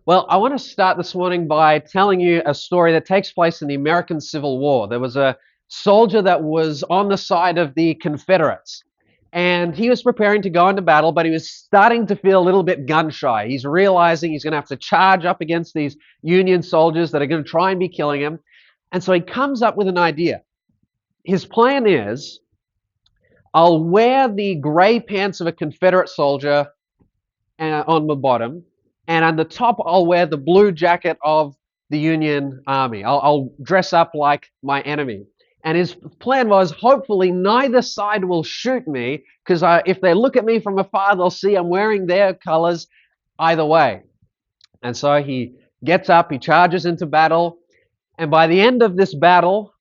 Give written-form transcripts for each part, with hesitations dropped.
Well, I want to start this morning by telling you a story that takes place in the American Civil War. There was a soldier that was on the side of the Confederates, and he was preparing to go into battle, but he was starting to feel a little bit gun shy. He's realizing he's going to have to charge up against these Union soldiers that are going to try and be killing him. And so he comes up with an idea. His plan is, I'll wear the gray pants of a Confederate soldier on the bottom, and on the top I'll wear the blue jacket of the Union Army. I'll dress up like my enemy. And his plan was, hopefully neither side will shoot me, because if they look at me from afar, they'll see I'm wearing their colors either way. And so he gets up, he charges into battle, and by the end of this battle,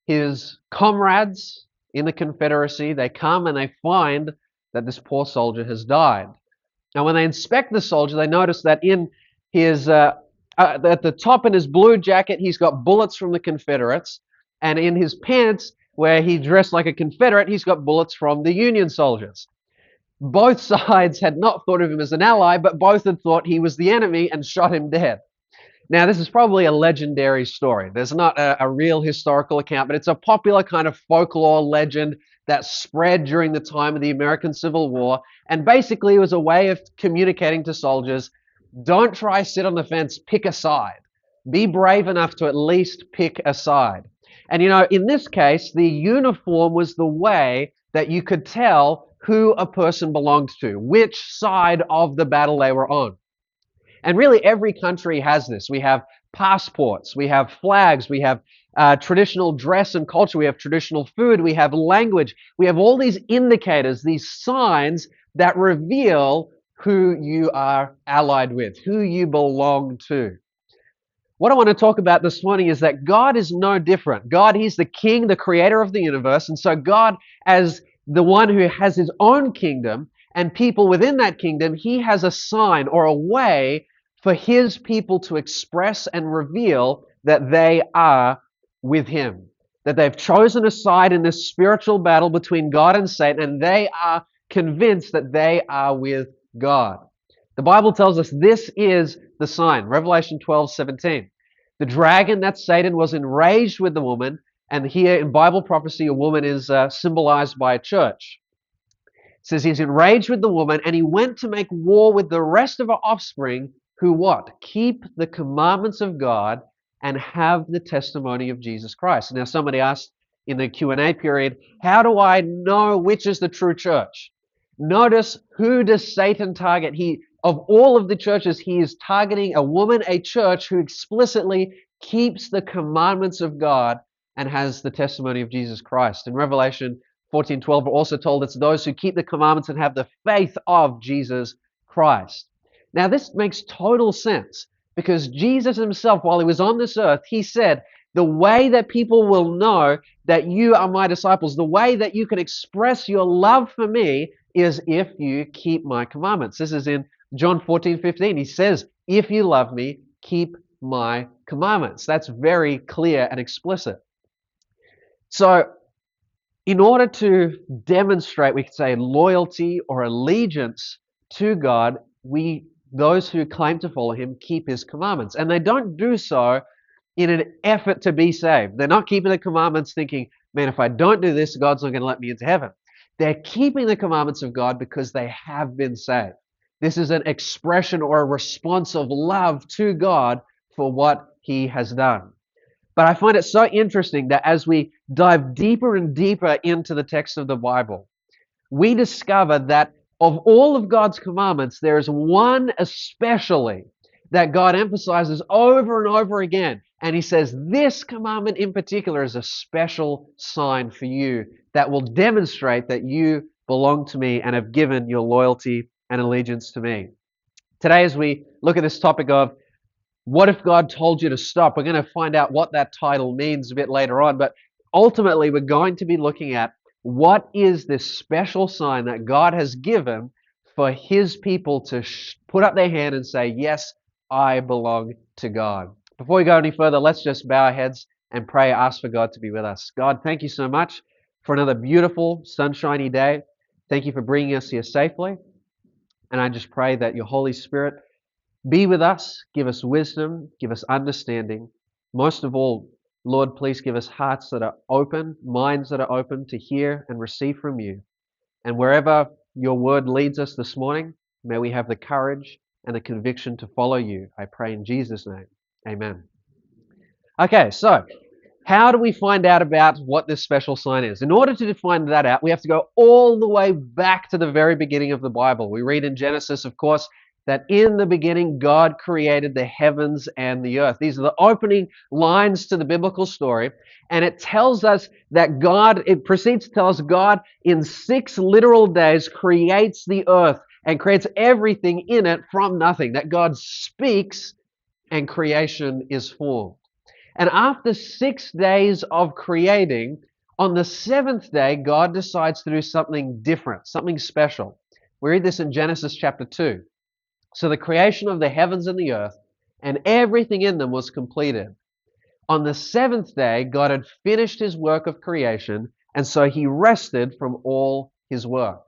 his comrades in the Confederacy, they come and they find that this poor soldier has died. Now, when they inspect the soldier, they notice that in his at the top in his blue jacket, he's got bullets from the Confederates, and in his pants, where he dressed like a Confederate, he's got bullets from the Union soldiers. Both sides had not thought of him as an ally, but both had thought he was the enemy and shot him dead. Now, this is probably a legendary story. There's not a real historical account, but it's a popular kind of folklore legend that spread during the time of the American Civil War. And basically, it was a way of communicating to soldiers, don't try sit on the fence, pick a side. Be brave enough to at least pick a side. And in this case, the uniform was the way that you could tell who a person belonged to, which side of the battle they were on. And really, every country has this. We have passports, we have flags, we have traditional dress and culture, we have traditional food, we have language, we have all these indicators, these signs that reveal who you are allied with, who you belong to. What I want to talk about this morning is that God is no different. God, He's the King, the creator of the universe, and so God, as the one who has His own kingdom, and people within that kingdom, He has a sign or a way for His people to express and reveal that they are with Him, that they've chosen a side in this spiritual battle between God and Satan, and they are convinced that they are with God. The Bible tells us this is the sign. Revelation 12:17. The dragon, that's Satan, was enraged with the woman, and here in Bible prophecy, a woman is symbolized by a church. It says he's enraged with the woman, and he went to make war with the rest of her offspring, who what? Keep the commandments of God and have the testimony of Jesus Christ. Now, somebody asked in the Q&A period, how do I know which is the true church? Notice, who does Satan target? Of all of the churches, he is targeting a woman, a church who explicitly keeps the commandments of God and has the testimony of Jesus Christ. In Revelation 14:12, we're also told it's those who keep the commandments and have the faith of Jesus Christ. Now, this makes total sense because Jesus Himself, while He was on this earth, He said, the way that people will know that you are my disciples, the way that you can express your love for me is if you keep my commandments. This is in John 14:15. He says, if you love me, keep my commandments. That's very clear and explicit. So, in order to demonstrate, we could say, loyalty or allegiance to God, those who claim to follow Him keep His commandments. And they don't do so in an effort to be saved. They're not keeping the commandments thinking, man, if I don't do this, God's not going to let me into heaven. They're keeping the commandments of God because they have been saved. This is an expression or a response of love to God for what He has done. But I find it so interesting that as we dive deeper and deeper into the text of the Bible, we discover that of all of God's commandments, there is one especially that God emphasizes over and over again. And He says, this commandment in particular is a special sign for you that will demonstrate that you belong to me and have given your loyalty and allegiance to me. Today, as we look at this topic of what if God told you to stop, we're going to find out what that title means a bit later on. But ultimately, we're going to be looking at what is this special sign that God has given for His people to put up their hand and say, yes, I belong to God. Before we go any further, let's just bow our heads and pray, ask for God to be with us. God, thank you so much for another beautiful, sunshiny day. Thank you for bringing us here safely. And I just pray that your Holy Spirit Be with us, give us wisdom, give us understanding. Most of all, Lord, please give us hearts that are open, minds that are open to hear and receive from you. And wherever your word leads us this morning, may we have the courage and the conviction to follow you. I pray in Jesus' name. Amen. Okay, so how do we find out about what this special sign is? In order to find that out, we have to go all the way back to the very beginning of the Bible. We read in Genesis, of course, that in the beginning God created the heavens and the earth. These are the opening lines to the biblical story. And it tells us that it proceeds to tell us God in 6 literal days creates the earth and creates everything in it from nothing. That God speaks and creation is formed. And after 6 days of creating, on the 7th day, God decides to do something different, something special. We read this in Genesis chapter 2. So the creation of the heavens and the earth and everything in them was completed. On the 7th day, God had finished his work of creation, and so he rested from all his work.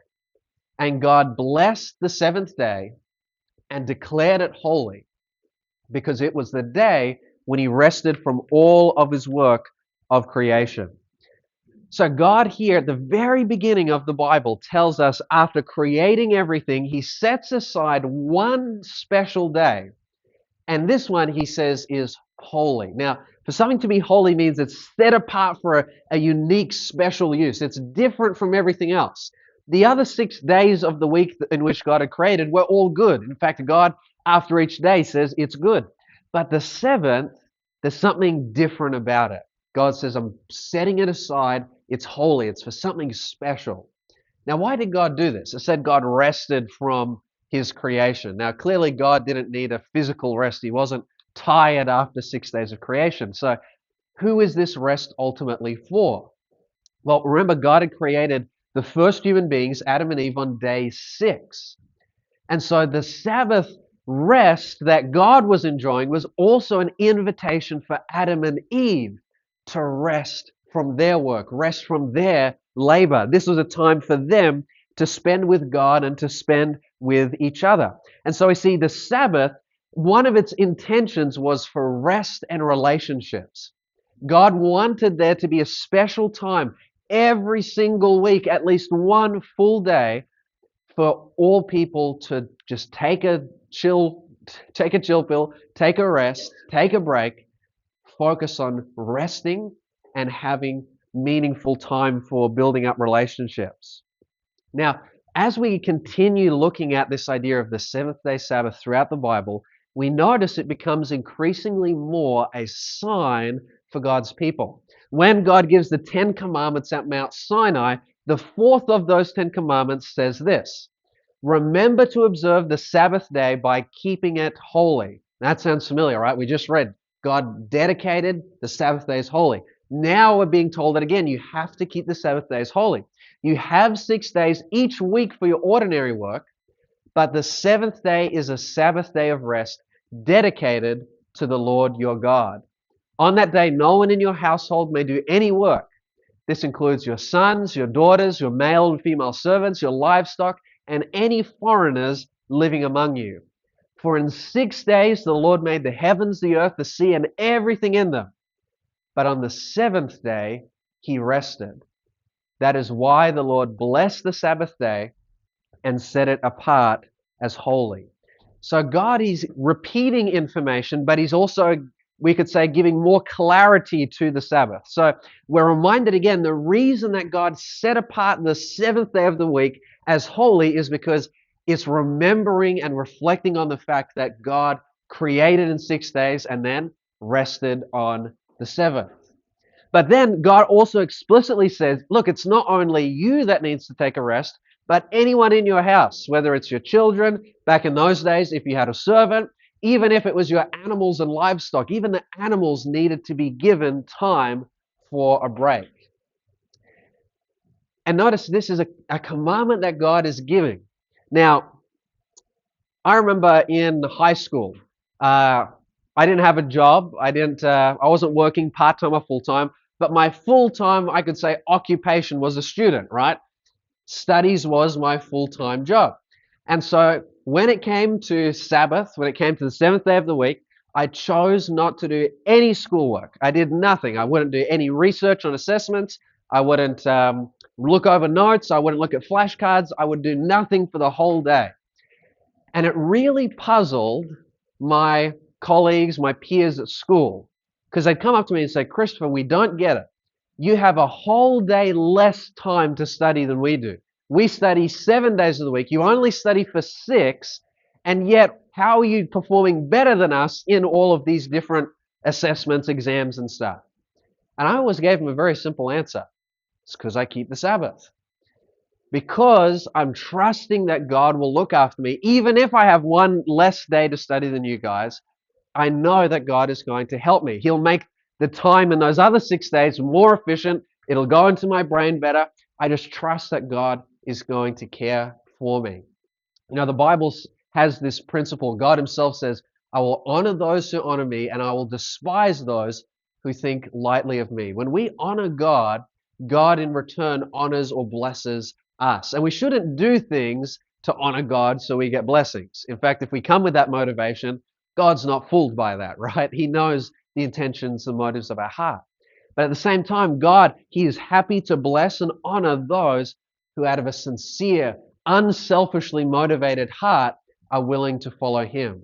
And God blessed the 7th day and declared it holy, because it was the day when he rested from all of his work of creation. So God here at the very beginning of the Bible tells us after creating everything, he sets aside one special day. And this one, he says, is holy. Now, for something to be holy means it's set apart for a unique, special use. It's different from everything else. The other 6 days of the week in which God had created were all good. In fact, God, after each day, says it's good. But the 7th, there's something different about it. God says, I'm setting it aside. It's holy. It's for something special. Now, why did God do this? It said God rested from his creation. Now, clearly, God didn't need a physical rest. He wasn't tired after 6 days of creation. So, who is this rest ultimately for? Well, remember, God had created the first human beings, Adam and Eve, on day 6. And so the Sabbath rest that God was enjoying was also an invitation for Adam and Eve to rest from their work, rest from their labor. This was a time for them to spend with God and to spend with each other. And so we see the Sabbath, one of its intentions was for rest and relationships. God wanted there to be a special time every single week, at least one full day, for all people to just take a chill pill, take a rest, take a break, focus on resting and having meaningful time for building up relationships. Now, as we continue looking at this idea of the 7th-day Sabbath throughout the Bible, we notice it becomes increasingly more a sign for God's people. When God gives the 10 commandments at Mount Sinai, the 4th of those 10 commandments says this: remember to observe the Sabbath day by keeping it holy. That sounds familiar, right? We just read God dedicated the Sabbath days holy. Now we're being told that again, you have to keep the Sabbath days holy. You have 6 days each week for your ordinary work, but the 7th day is a Sabbath day of rest dedicated to the Lord your God. On that day, no one in your household may do any work. This includes your sons, your daughters, your male and female servants, your livestock, and any foreigners living among you. For in 6 days the Lord made the heavens, the earth, the sea, and everything in them. But on the 7th day he rested. That is why the Lord blessed the Sabbath day and set it apart as holy. So God is repeating information, but he's also, we could say, giving more clarity to the Sabbath. So we're reminded again, the reason that God set apart the 7th day of the week as holy is because it's remembering and reflecting on the fact that God created in 6 days and then rested on the 7th. But then God also explicitly says, look, it's not only you that needs to take a rest, but anyone in your house, whether it's your children, back in those days, if you had a servant, even if it was your animals and livestock, even the animals needed to be given time for a break. And notice this is a commandment that God is giving. Now, I remember in high school, I didn't have a job. I wasn't working part-time or full-time, but my full-time, I could say, occupation was a student, right? Studies was my full-time job. And so When it came to Sabbath, when it came to the seventh day of the week, I chose not to do any schoolwork. I did nothing. I wouldn't do any research on assessments. I wouldn't look over notes. I wouldn't look at flashcards. I would do nothing for the whole day. And it really puzzled my colleagues, my peers at school, because they'd come up to me and say, Christopher, we don't get it. You have a whole day less time to study than we do. We study 7 days of the week. You only study for 6, and yet how are you performing better than us in all of these different assessments, exams, and stuff? And I always gave them a very simple answer. It's because I keep the Sabbath. Because I'm trusting that God will look after me, even if I have one less day to study than you guys, I know that God is going to help me. He'll make the time in those other 6 days more efficient. It'll go into my brain better. I just trust that God is going to care for me. You know, the Bible has this principle. God himself says, I will honor those who honor me, and I will despise those who think lightly of me. When we honor God, God in return honors or blesses us. And we shouldn't do things to honor God so we get blessings. In fact, if we come with that motivation, God's not fooled by that, right? He knows the intentions, the motives of our heart. But at the same time, God, he is happy to bless and honor those who out of a sincere, unselfishly motivated heart are willing to follow him.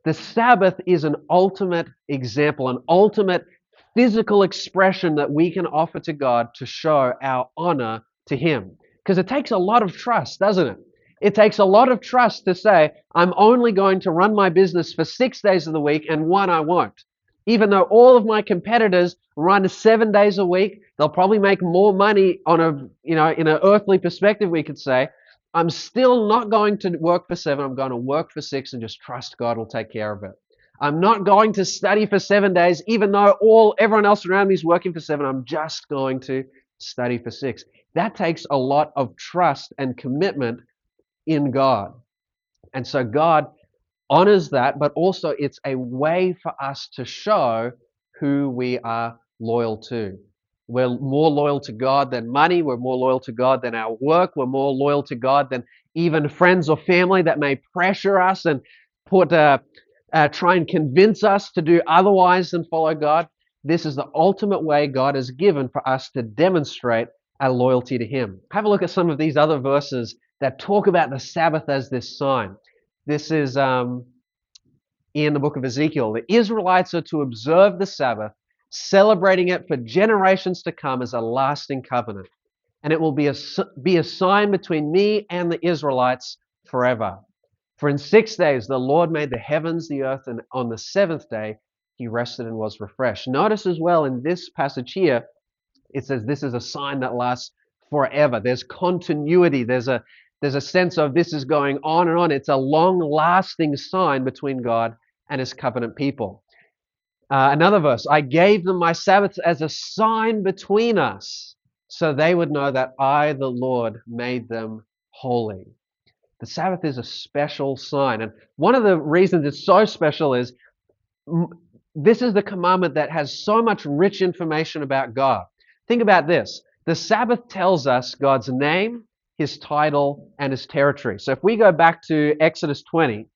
The Sabbath is an ultimate example, an ultimate physical expression that we can offer to God to show our honor to him. Because it takes a lot of trust, doesn't it? It takes a lot of trust to say, I'm only going to run my business for 6 days of the week and one I won't. Even though all of my competitors run 7 days a week, they'll probably make more money on in an earthly perspective, we could say. I'm still not going to work for 7. I'm going to work for 6 and just trust God will take care of it. I'm not going to study for 7 days, even though everyone else around me is working for 7. I'm just going to study for 6. That takes a lot of trust and commitment in God. And so God honors that, but also it's a way for us to show who we are loyal to. We're more loyal to God than money. We're more loyal to God than our work. We're more loyal to God than even friends or family that may pressure us and try and convince us to do otherwise than follow God. This is the ultimate way God has given for us to demonstrate our loyalty to him. Have a look at some of these other verses that talk about the Sabbath as this sign. This is in the book of Ezekiel. The Israelites are to observe the Sabbath, celebrating it for generations to come as a lasting covenant. And it will be a sign between me and the Israelites forever. For in 6 days the Lord made the heavens, the earth, and on the 7th day he rested and was refreshed. Notice as well in this passage here, it says this is a sign that lasts forever. There's continuity. There's a sense of this is going on and on. It's a long-lasting sign between God and his covenant people. Another verse, I gave them my Sabbaths as a sign between us, so they would know that I, the Lord, made them holy. The Sabbath is a special sign. And one of the reasons it's so special is this is the commandment that has so much rich information about God. Think about this. The Sabbath tells us God's name, his title, and his territory. So if we go back to Exodus 20,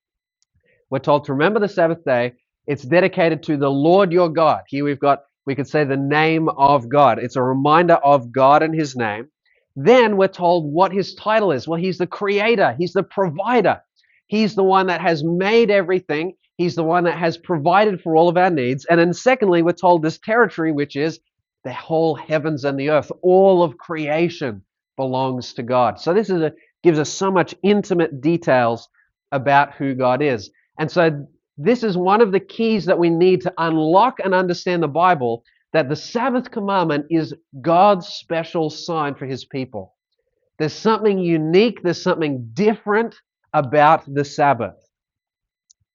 we're told to remember the Sabbath day. It's dedicated to the Lord your God. Here we could say the name of God. It's a reminder of God and his name. Then we're told what his title is. Well, he's the creator. He's the provider. He's the one that has made everything. He's the one that has provided for all of our needs. And then secondly, we're told this territory, which is the whole heavens and the earth. All of creation belongs to God. So this gives us so much intimate details about who God is. And so this is one of the keys that we need to unlock and understand the Bible, that the Sabbath commandment is God's special sign for his people. There's something unique, there's something different about the Sabbath.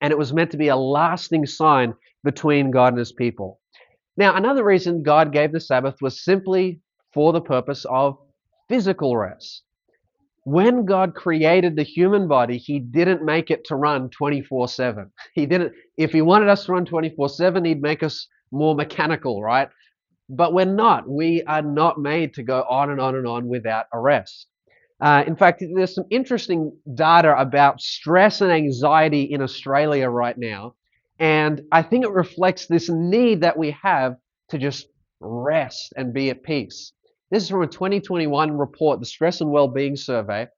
And it was meant to be a lasting sign between God and his people. Now, another reason God gave the Sabbath was simply for the purpose of physical rest. When God created the human body, he didn't make it to run 24/7. If he wanted us to run 24/7, he'd make us more mechanical, right? But we're not. We are not made to go on and on and on without a rest. In fact, there's some interesting data about stress and anxiety in Australia right now. And I think it reflects this need that we have to just rest and be at peace. This is from a 2021 report, the Stress and Wellbeing Survey,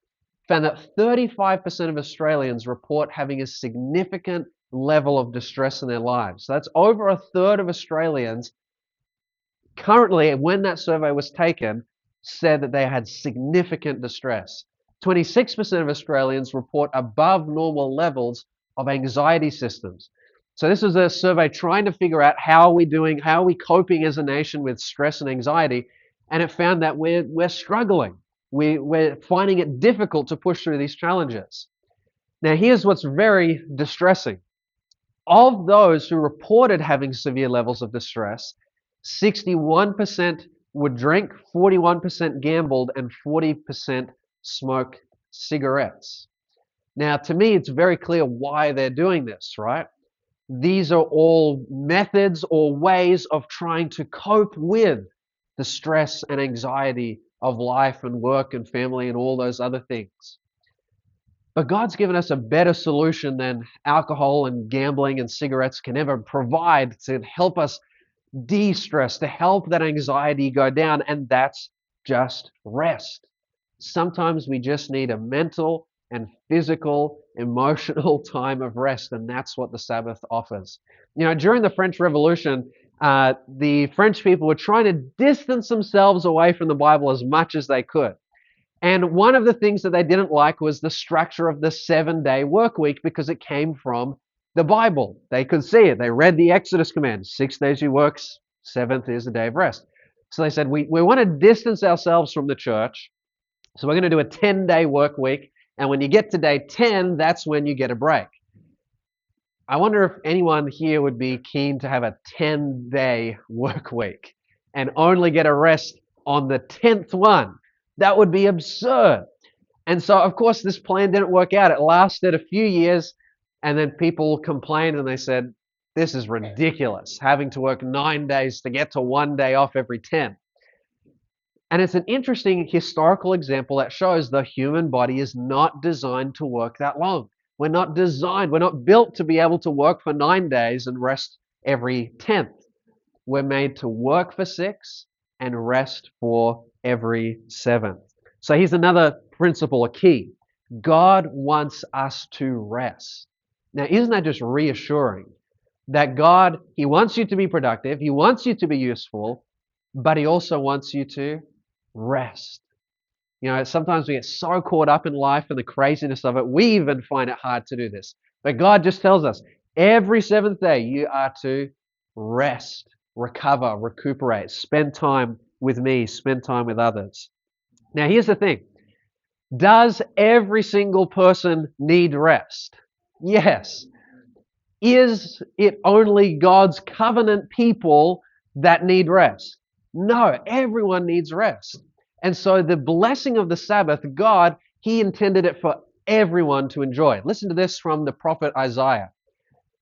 found that 35% of Australians report having a significant level of distress in their lives. So that's over a third of Australians currently, when that survey was taken, said that they had significant distress. 26% of Australians report above normal levels of anxiety systems. So this was a survey trying to figure out how are we doing, how are we coping as a nation with stress and anxiety, and it found that we're struggling. We're finding it difficult to push through these challenges. Now, here's what's very distressing. Of those who reported having severe levels of distress, 61% would drink, 41% gambled, and 40% smoke cigarettes. Now, to me, it's very clear why they're doing this, right? These are all methods or ways of trying to cope with the stress and anxiety of life and work and family and all those other things. But God's given us a better solution than alcohol and gambling and cigarettes can ever provide to help us de-stress, to help that anxiety go down, and that's just rest. Sometimes we just need a mental and physical, emotional time of rest, and that's what the Sabbath offers. You know, during the French Revolution, the French people were trying to distance themselves away from the Bible as much as they could. And one of the things that they didn't like was the structure of the 7-day work week because it came from the Bible. They could see it. They read the Exodus command, 6 days you work, seventh is a day of rest. So they said, we want to distance ourselves from the church, so we're going to do a 10-day work week, and when you get to day 10, that's when you get a break. I wonder if anyone here would be keen to have a 10-day work week and only get a rest on the 10th one. That would be absurd. And so, of course, this plan didn't work out. It lasted a few years, and then people complained and they said, this is ridiculous, having to work 9 days to get to 1 day off every 10. And it's an interesting historical example that shows the human body is not designed to work that long. We're not built to be able to work for 9 days and rest every 10th. We're made to work for 6 and rest for every 7th. So here's another principle, a key. God wants us to rest. Now, isn't that just reassuring? That God, He wants you to be productive, He wants you to be useful, but He also wants you to rest. You know, sometimes we get so caught up in life and the craziness of it, we even find it hard to do this. But God just tells us, every 7th day you are to rest, recover, recuperate, spend time with me, spend time with others. Now, here's the thing. Does every single person need rest? Yes. Is it only God's covenant people that need rest? No, everyone needs rest. And so the blessing of the Sabbath, God, He intended it for everyone to enjoy. Listen to this from the prophet Isaiah.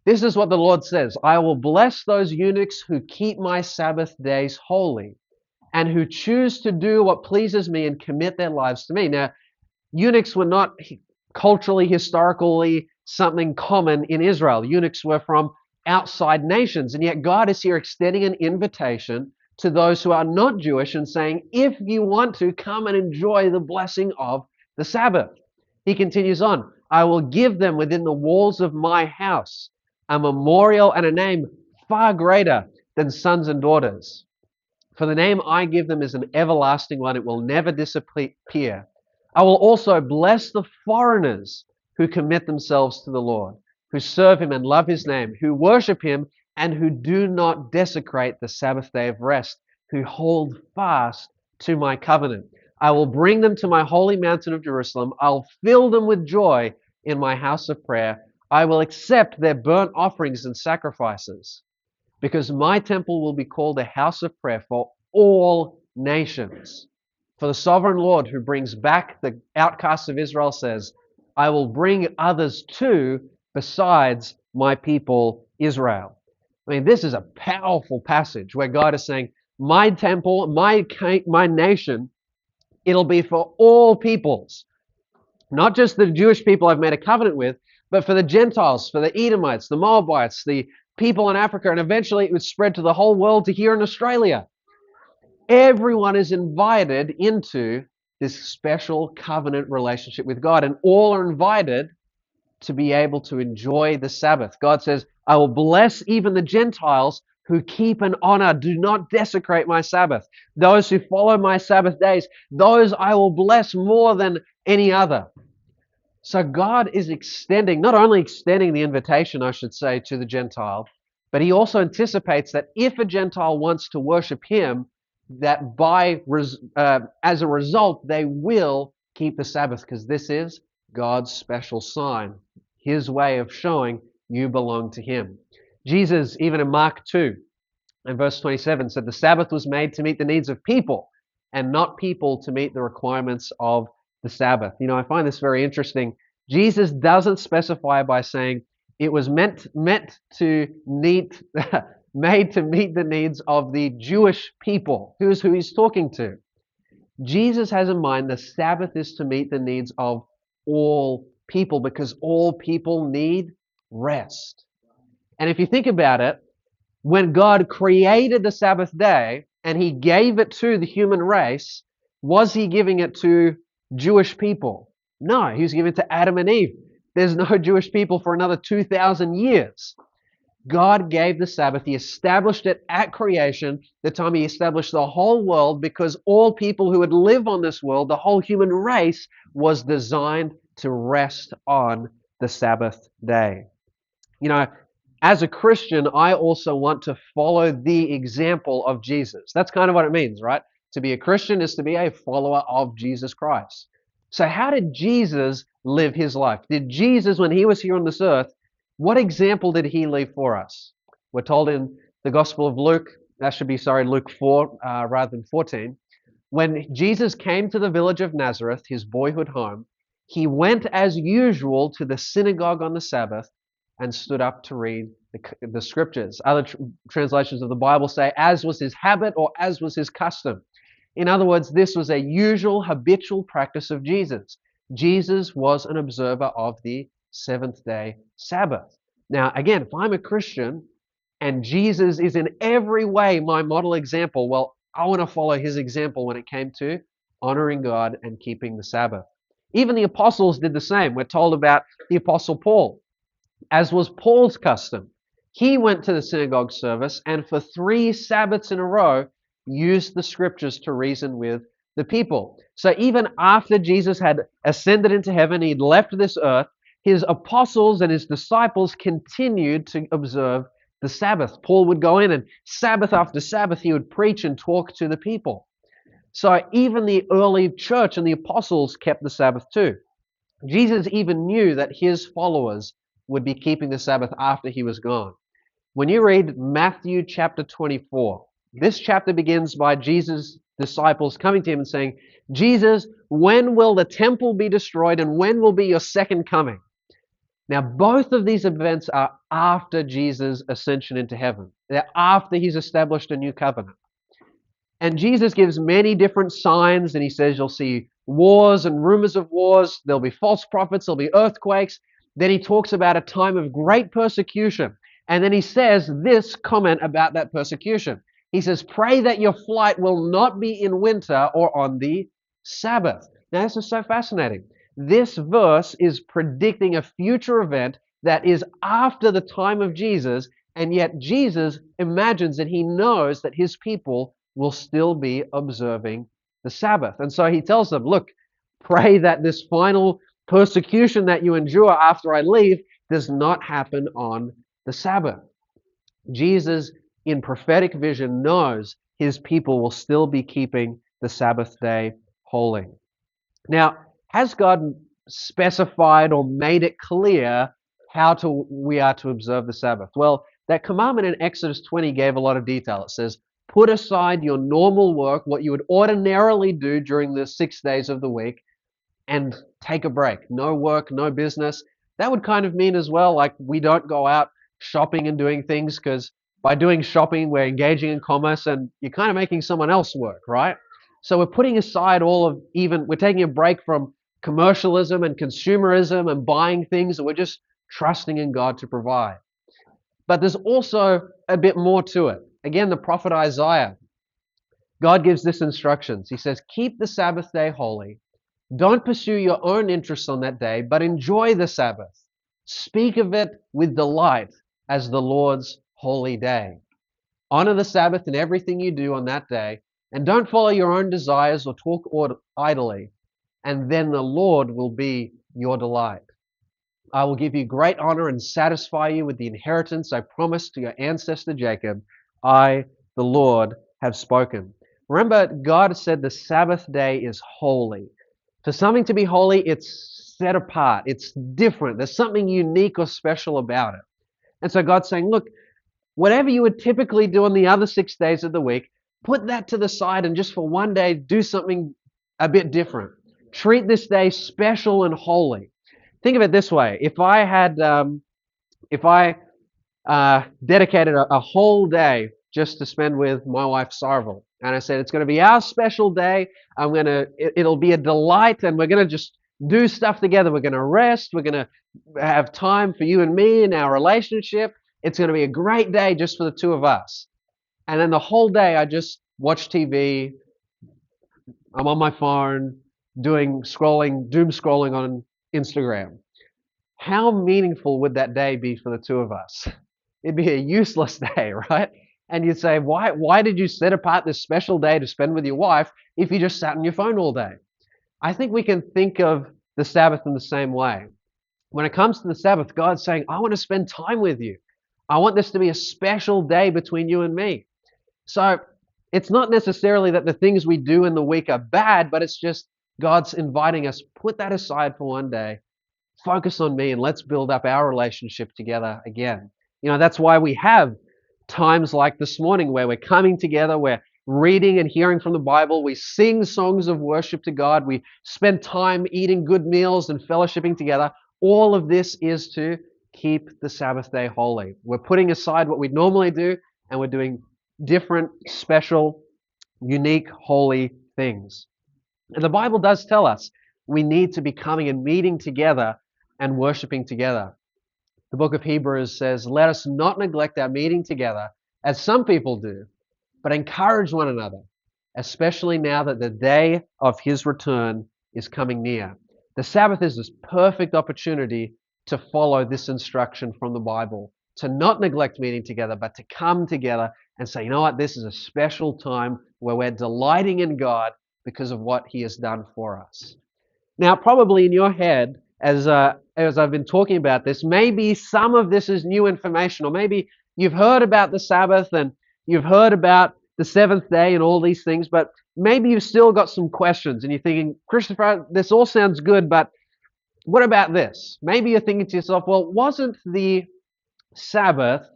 This is what the Lord says, I will bless those eunuchs who keep my Sabbath days holy and who choose to do what pleases me and commit their lives to me. Now, eunuchs were not culturally, historically, something common in Israel. Eunuchs were from outside nations, and yet God is here extending an invitation to those who are not Jewish and saying, if you want to, come and enjoy the blessing of the Sabbath. He continues on, I will give them within the walls of my house a memorial and a name far greater than sons and daughters. For the name I give them is an everlasting one. It will never disappear. I will also bless the foreigners who commit themselves to the Lord, who serve Him and love His name, who worship Him and who do not desecrate the Sabbath day of rest, who hold fast to my covenant. I will bring them to my holy mountain of Jerusalem. I'll fill them with joy in my house of prayer. I will accept their burnt offerings and sacrifices, because my temple will be called a house of prayer for all nations. For the sovereign Lord who brings back the outcasts of Israel says, I will bring others too besides my people Israel. I mean, this is a powerful passage where God is saying, my temple, my nation It'll be for all peoples, not just the Jewish people I've made a covenant with, but for the Gentiles, for the Edomites, the Moabites, the people in Africa, and eventually it would spread to the whole world, to here in Australia. Everyone is invited into this special covenant relationship with God, and all are invited to be able to enjoy the Sabbath. God says, I will bless even the Gentiles who keep and honor, do not desecrate my Sabbath. Those who follow my Sabbath days, those I will bless more than any other. So God is extending, not only extending the invitation, I should say, to the Gentile, but he also anticipates that if a Gentile wants to worship him, that as a result, they will keep the Sabbath, because this is God's special sign, his way of showing you belong to him. Jesus, even in Mark 2 and verse 27, said the Sabbath was made to meet the needs of people and not people to meet the requirements of the Sabbath. You know, I find this very interesting. Jesus doesn't specify by saying it was meant to meet made to meet the needs of the Jewish people. Who's who he's talking to? Jesus has in mind the Sabbath is to meet the needs of all people, because all people need rest. And if you think about it, when God created the Sabbath day and he gave it to the human race, was he giving it to Jewish people? No, he was giving it to Adam and Eve. There's no Jewish people for another 2,000 years. God gave the Sabbath. He established it at creation, the time he established the whole world, because all people who would live on this world, the whole human race, was designed to rest on the Sabbath day. You know, as a Christian, I also want to follow the example of Jesus. That's kind of what it means, right? To be a Christian is to be a follower of Jesus Christ. So how did Jesus live his life? Did Jesus, when he was here on this earth, what example did he leave for us? We're told in the Gospel of Luke, Luke 4 rather than 14. When Jesus came to the village of Nazareth, his boyhood home, he went as usual to the synagogue on the Sabbath and stood up to read the scriptures. Other translations of the Bible say, as was his habit or as was his custom. In other words, this was a usual, habitual practice of Jesus. Jesus was an observer of the seventh-day Sabbath. Now, again, if I'm a Christian and Jesus is in every way my model example, well, I want to follow his example when it came to honoring God and keeping the Sabbath. Even the apostles did the same. We're told about the apostle Paul, as was Paul's custom. He went to the synagogue service and for 3 Sabbaths in a row used the scriptures to reason with the people. So even after Jesus had ascended into heaven, he'd left this earth, his apostles and his disciples continued to observe the Sabbath. Paul would go in and Sabbath after Sabbath, he would preach and talk to the people. So even the early church and the apostles kept the Sabbath too. Jesus even knew that his followers would be keeping the Sabbath after he was gone. When you read Matthew chapter 24, this chapter begins by Jesus' disciples coming to him and saying, Jesus, when will the temple be destroyed and when will be your second coming? Now, both of these events are after Jesus' ascension into heaven. They're after he's established a new covenant. And Jesus gives many different signs, and he says you'll see wars and rumors of wars. There'll be false prophets. There'll be earthquakes. Then he talks about a time of great persecution. And then he says this comment about that persecution. He says, pray that your flight will not be in winter or on the Sabbath. Now, this is so fascinating. This verse is predicting a future event that is after the time of Jesus, and yet Jesus imagines that he knows that his people will still be observing the Sabbath. And so he tells them, look, pray that this final persecution that you endure after I leave does not happen on the Sabbath. Jesus, in prophetic vision, knows his people will still be keeping the Sabbath day holy. Now, has God specified or made it clear how we are to observe the Sabbath? Well, that commandment in Exodus 20 gave a lot of detail. It says, put aside your normal work, what you would ordinarily do during the 6 days of the week, and take a break. No work, no business. That would kind of mean as well, like we don't go out shopping and doing things, because by doing shopping, we're engaging in commerce and you're kind of making someone else work, right? So we're putting aside we're taking a break from commercialism and consumerism and buying things, and we're just trusting in God to provide. But there's also a bit more to it. Again, the prophet Isaiah, God gives this instructions. He says, keep the Sabbath day holy. Don't pursue your own interests on that day, but enjoy the Sabbath. Speak of it with delight as the Lord's holy day. Honor the Sabbath in everything you do on that day, and don't follow your own desires or talk idly, and then the Lord will be your delight. I will give you great honor and satisfy you with the inheritance I promised to your ancestor Jacob. I, the Lord, have spoken. Remember, God said the Sabbath day is holy. For something to be holy, it's set apart. It's different. There's something unique or special about it. And so God's saying, look, whatever you would typically do on the other 6 days of the week, put that to the side and just for one day, do something a bit different. Treat this day special and holy. Think of it this way. If I dedicated a whole day just to spend with my wife, Sarvel, and I said, it's going to be our special day. It'll be a delight, and we're going to just do stuff together. We're going to rest. We're going to have time for you and me and our relationship. It's going to be a great day just for the two of us. And then the whole day I just watch TV. I'm on my phone doom scrolling on Instagram. How meaningful would that day be for the two of us? It'd be a useless day, right? And you'd say, why did you set apart this special day to spend with your wife if you just sat on your phone all day? I think we can think of the Sabbath in the same way. When it comes to the Sabbath, God's saying, I want to spend time with you. I want this to be a special day between you and me. So it's not necessarily that the things we do in the week are bad, but it's just God's inviting us, put that aside for one day, focus on me, and let's build up our relationship together again. That's why we have times like this morning where we're coming together, we're reading and hearing from the Bible, we sing songs of worship to God, we spend time eating good meals and fellowshipping together. All of this is to keep the Sabbath day holy. We're putting aside what we normally do, and we're doing different, special, unique, holy things. And the Bible does tell us we need to be coming and meeting together and worshiping together. The book of Hebrews says, let us not neglect our meeting together, as some people do, but encourage one another, especially now that the day of his return is coming near. The Sabbath is this perfect opportunity to follow this instruction from the Bible, to not neglect meeting together, but to come together and say, you know what, this is a special time where we're delighting in God because of what he has done for us. Now, probably in your head, as I've been talking about this, maybe some of this is new information, or maybe you've heard about the Sabbath and you've heard about the seventh day and all these things, but maybe you've still got some questions and you're thinking, Christopher, this all sounds good, but what about this? Maybe you're thinking to yourself, well, wasn't the Sabbath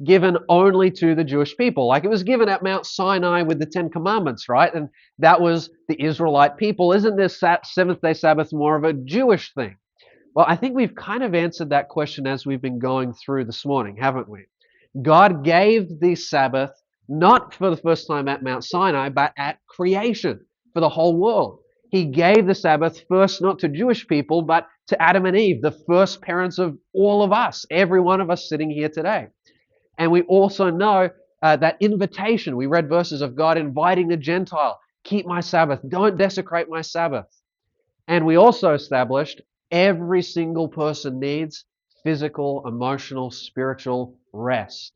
given only to the Jewish people? Like it was given at Mount Sinai with the Ten Commandments, right? And that was the Israelite people. Isn't this seventh day Sabbath more of a Jewish thing? Well, I think we've kind of answered that question as we've been going through this morning, haven't we? God gave the Sabbath not for the first time at Mount Sinai, but at creation for the whole world. He gave the Sabbath first not to Jewish people, but to Adam and Eve, the first parents of all of us, every one of us sitting here today. And we also know that invitation. We read verses of God inviting the Gentile, keep my Sabbath, don't desecrate my Sabbath. And we also established every single person needs physical, emotional, spiritual rest.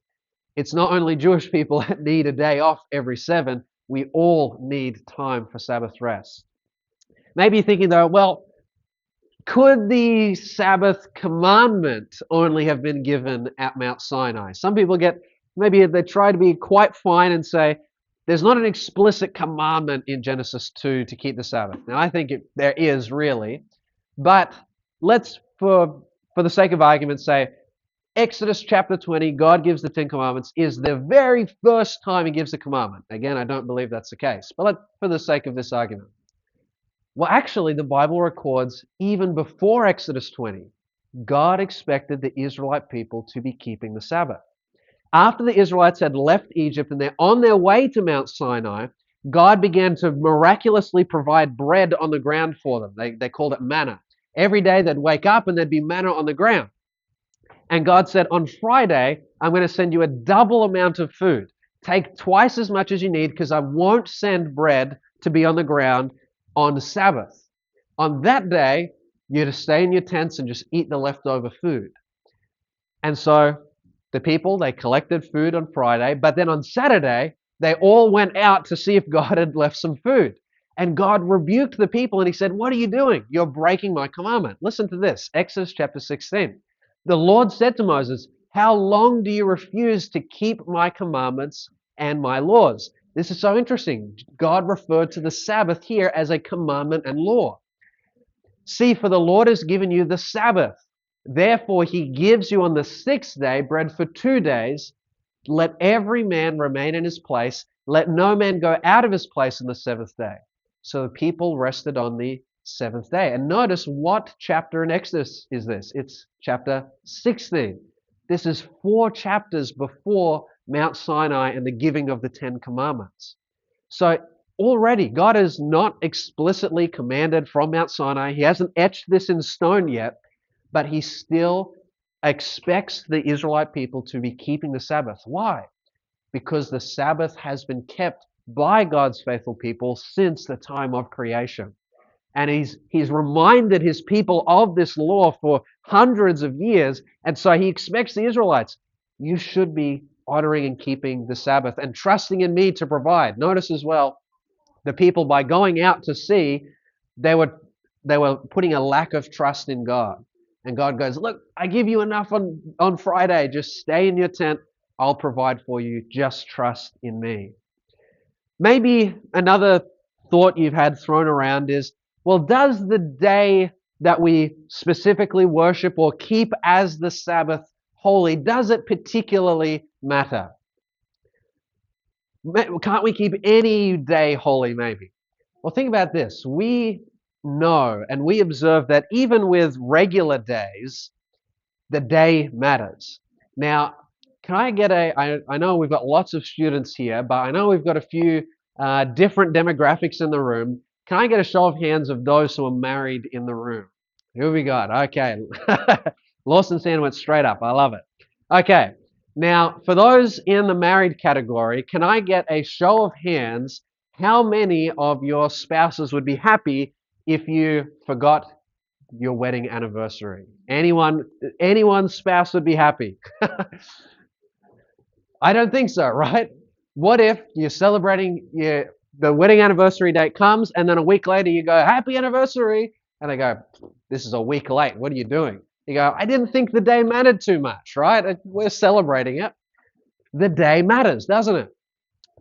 It's not only Jewish people that need a day off every 7. We all need time for Sabbath rest. Maybe you're thinking though, well, could the Sabbath commandment only have been given at Mount Sinai? Some people maybe they try to be quite fine and say, there's not an explicit commandment in Genesis 2 to keep the Sabbath. Now, I think there is really, but let's, for the sake of argument, say Exodus chapter 20, God gives the Ten Commandments, is the very first time he gives the commandment. Again, I don't believe that's the case, but for the sake of this argument. Well, actually, the Bible records even before Exodus 20, God expected the Israelite people to be keeping the Sabbath. After the Israelites had left Egypt and they're on their way to Mount Sinai, God began to miraculously provide bread on the ground for them. They called it manna. Every day they'd wake up and there'd be manna on the ground. And God said, on Friday, I'm going to send you a double amount of food. Take twice as much as you need because I won't send bread to be on the ground on the Sabbath. On that day, you're to stay in your tents and just eat the leftover food. And so the people, they collected food on Friday, but then on Saturday, they all went out to see if God had left some food. And God rebuked the people and he said, what are you doing? You're breaking my commandment. Listen to this, Exodus chapter 16. The Lord said to Moses, how long do you refuse to keep my commandments and my laws? This is so interesting. God referred to the Sabbath here as a commandment and law. See, for the Lord has given you the Sabbath. Therefore, he gives you on the sixth day bread for 2 days. Let every man remain in his place. Let no man go out of his place on the seventh day. So the people rested on the seventh day. And notice what chapter in Exodus is this? It's chapter 16. This is 4 chapters before Mount Sinai and the giving of the 10 commandments. So already, God has not explicitly commanded from Mount Sinai. He hasn't etched this in stone yet, but he still expects the Israelite people to be keeping the Sabbath. Why? Because the Sabbath has been kept by God's faithful people since the time of creation. And he's reminded his people of this law for hundreds of years. And so he expects the Israelites, you should be honoring and keeping the Sabbath and trusting in me to provide. Notice as well, the people, by going out to sea, they were putting a lack of trust in God. And God goes, look, I give you enough on Friday. Just stay in your tent. I'll provide for you. Just trust in me. Maybe another thought you've had thrown around is, well, does the day that we specifically worship or keep as the Sabbath holy, does it particularly matter? Can't we keep any day holy, maybe? Well, think about this. We know and we observe that even with regular days, the day matters. Now, can I get I know we've got lots of students here, but I know we've got a few different demographics in the room. Can I get a show of hands of those who are married in the room? Who we got? Okay. Lawson Sand went straight up. I love it. Okay. Now, for those in the married category, can I get a show of hands? How many of your spouses would be happy if you forgot your wedding anniversary? Anyone's spouse would be happy? I don't think so, right? What if you're celebrating the wedding anniversary date comes and then a week later you go, happy anniversary. And they go, this is a week late. What are you doing? You go, I didn't think the day mattered too much, right? We're celebrating it. The day matters, doesn't it?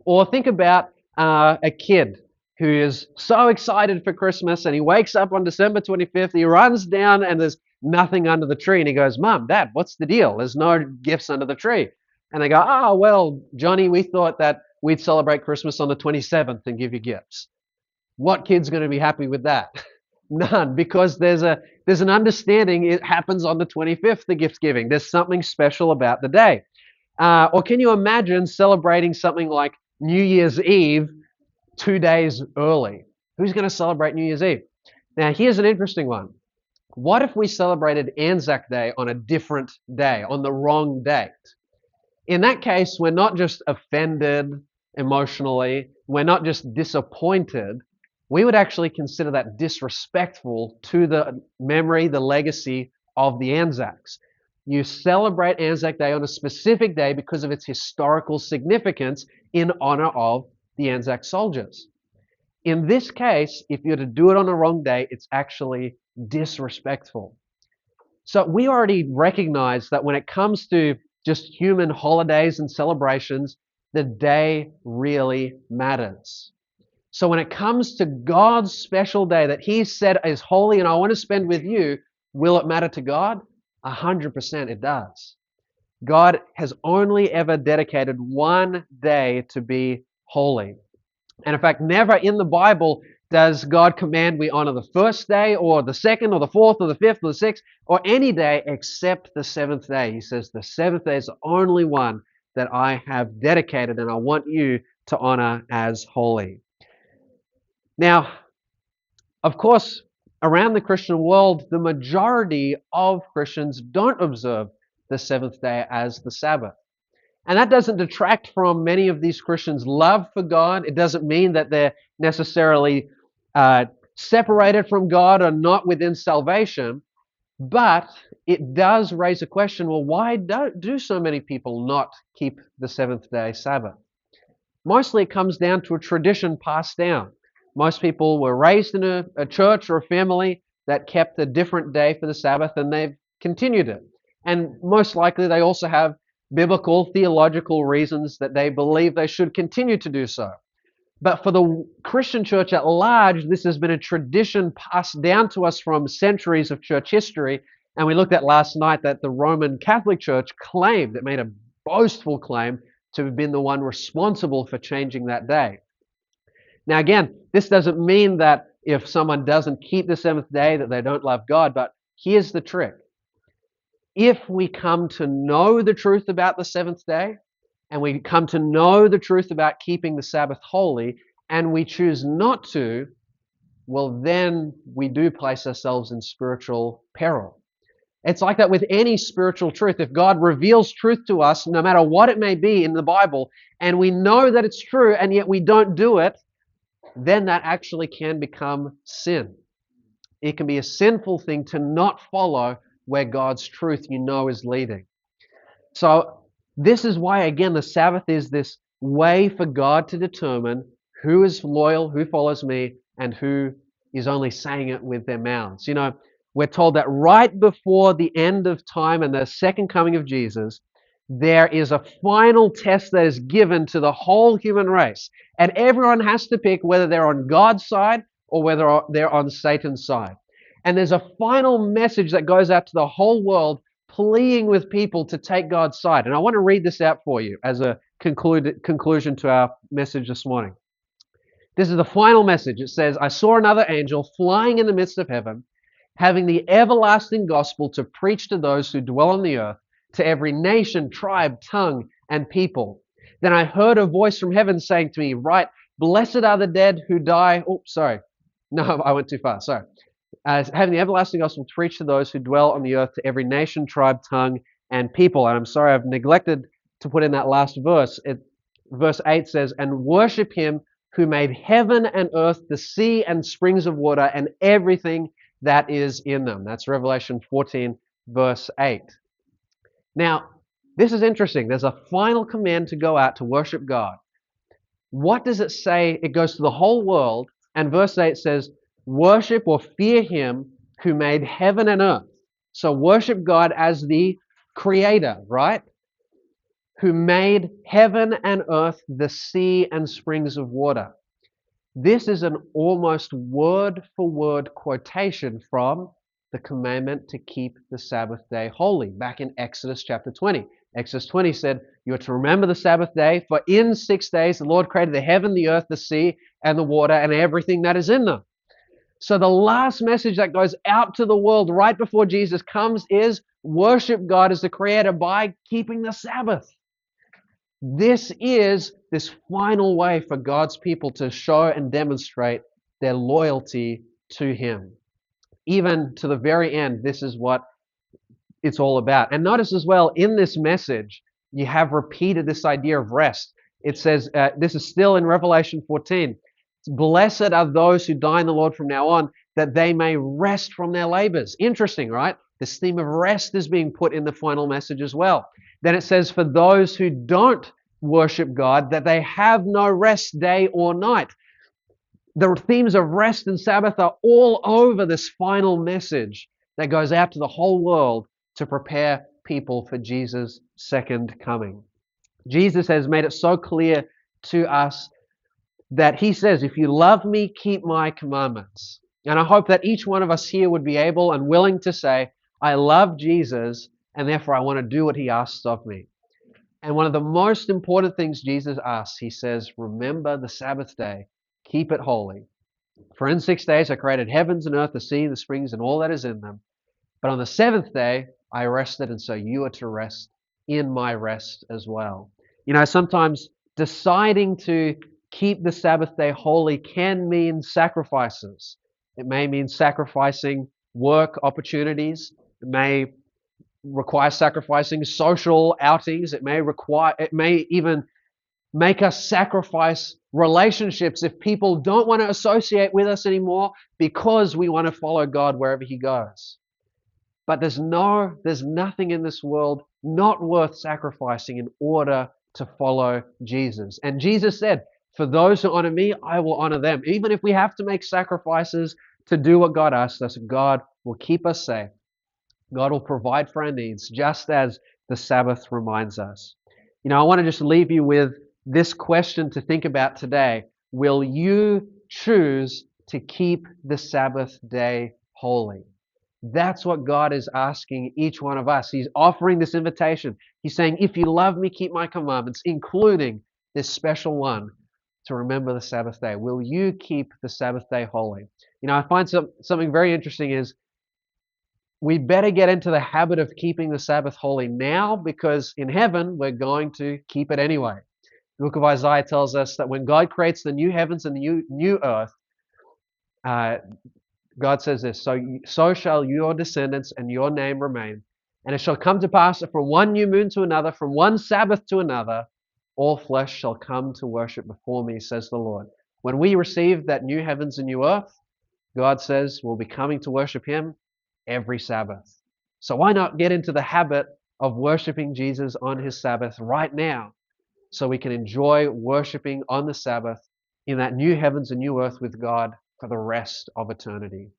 Or think about a kid who is so excited for Christmas and he wakes up on December 25th, he runs down and there's nothing under the tree and he goes, Mom, Dad, what's the deal? There's no gifts under the tree. And they go, oh, well, Johnny, we thought that we'd celebrate Christmas on the 27th and give you gifts. What kid's going to be happy with that? None, because there's an understanding it happens on the 25th, the gift giving. There's something special about the day. Or can you imagine celebrating something like New Year's Eve 2 days early? Who's going to celebrate New Year's Eve? Now, here's an interesting one. What if we celebrated Anzac Day on a different day, on the wrong date? In that case, we're not just offended emotionally, we're not just disappointed, we would actually consider that disrespectful to the memory, the legacy of the Anzacs. You celebrate Anzac Day on a specific day because of its historical significance in honor of the Anzac soldiers. In this case, if you're to do it on the wrong day, it's actually disrespectful. So we already recognize that when it comes to just human holidays and celebrations, the day really matters. So when it comes to God's special day that He said is holy and I want to spend with you, will it matter to God? 100% it does. God has only ever dedicated one day to be holy. And in fact, never in the Bible does God command we honor the first day or the second or the fourth or the fifth or the sixth or any day except the seventh day. He says the seventh day is the only one that I have dedicated and I want you to honor as holy. Now, of course, around the Christian world, the majority of Christians don't observe the seventh day as the Sabbath. And that doesn't detract from many of these Christians' love for God. It doesn't mean that they're necessarily separated from God or not within salvation. But it does raise a question, well, why do so many people not keep the seventh day Sabbath? Mostly it comes down to a tradition passed down. Most people were raised in a church or a family that kept a different day for the Sabbath, and they've continued it. And most likely they also have biblical, theological reasons that they believe they should continue to do so. But for the Christian church at large, this has been a tradition passed down to us from centuries of church history. And we looked at last night that the Roman Catholic Church claimed, it made a boastful claim, to have been the one responsible for changing that day. Now, again, this doesn't mean that if someone doesn't keep the seventh day that they don't love God, but here's the trick. If we come to know the truth about the seventh day, and we come to know the truth about keeping the Sabbath holy, and we choose not to, well, then we do place ourselves in spiritual peril. It's like that with any spiritual truth. If God reveals truth to us, no matter what it may be in the Bible, and we know that it's true, and yet we don't do it, then that actually can become sin. It can be a sinful thing to not follow where God's truth is leading. So this is why, again, the Sabbath is this way for God to determine who is loyal, who follows me, and who is only saying it with their mouths. We're told that right before the end of time and the second coming of Jesus, there is a final test that is given to the whole human race. And everyone has to pick whether they're on God's side or whether they're on Satan's side. And there's a final message that goes out to the whole world, pleading with people to take God's side. And I want to read this out for you as a conclusion to our message this morning. This is the final message. It says, I saw another angel flying in the midst of heaven, having the everlasting gospel to preach to those who dwell on the earth, to every nation, tribe, tongue, and people. Then I heard a voice from heaven saying to me, Write, blessed are the dead who die. Oh, sorry. No, I went too far. Sorry. Having the everlasting gospel to preach to those who dwell on the earth, to every nation, tribe, tongue, and people. And I'm sorry, I've neglected to put in that last verse. Verse 8 says, And worship him who made heaven and earth, the sea and springs of water, and everything that is in them. That's Revelation 14, verse 8. Now, this is interesting. There's a final command to go out to worship God. What does it say? It goes to the whole world, and verse 8 says, Worship or fear him who made heaven and earth. So worship God as the creator, right? Who made heaven and earth, the sea and springs of water. This is an almost word-for-word quotation from the commandment to keep the Sabbath day holy, back in Exodus chapter 20. Exodus 20 said, you are to remember the Sabbath day, for in 6 days the Lord created the heaven, the earth, the sea, and the water, and everything that is in them. So the last message that goes out to the world right before Jesus comes is worship God as the creator by keeping the Sabbath. This is this final way for God's people to show and demonstrate their loyalty to him. Even to the very end, this is what it's all about. And notice as well, in this message, you have repeated this idea of rest. It says, this is still in Revelation 14, blessed are those who die in the Lord from now on, that they may rest from their labors. Interesting, right? This theme of rest is being put in the final message as well. Then it says, for those who don't worship God, that they have no rest day or night. The themes of rest and Sabbath are all over this final message that goes out to the whole world to prepare people for Jesus' second coming. Jesus has made it so clear to us that he says, if you love me, keep my commandments. And I hope that each one of us here would be able and willing to say, I love Jesus, and therefore I want to do what he asks of me. And one of the most important things Jesus asks, he says, remember the Sabbath day, keep it holy. For in 6 days I created heavens and earth, the sea, the springs, and all that is in them. But on the seventh day I rested, and so you are to rest in my rest as well. You know, sometimes deciding to keep the Sabbath day holy can mean sacrifices. It may mean sacrificing work opportunities. It may require sacrificing social outings. It may even make us sacrifice relationships if people don't want to associate with us anymore because we want to follow God wherever He goes. But there's nothing in this world not worth sacrificing in order to follow Jesus. And Jesus said, for those who honor me, I will honor them. Even if we have to make sacrifices to do what God asks us, God will keep us safe. God will provide for our needs, just as the Sabbath reminds us. I want to just leave you with this question to think about today. Will you choose to keep the Sabbath day holy? That's what God is asking each one of us. He's offering this invitation. He's saying, if you love me, keep my commandments, including this special one to remember the Sabbath day. Will you keep the Sabbath day holy? I find something very interesting is we better get into the habit of keeping the Sabbath holy now, because in heaven we're going to keep it anyway. The book of Isaiah tells us that when God creates the new heavens and the new earth, God says this, so shall your descendants and your name remain. And it shall come to pass that from one new moon to another, from one Sabbath to another, all flesh shall come to worship before me, says the Lord. When we receive that new heavens and new earth, God says we'll be coming to worship Him every Sabbath. So why not get into the habit of worshiping Jesus on His Sabbath right now, so we can enjoy worshiping on the Sabbath in that new heavens and new earth with God for the rest of eternity.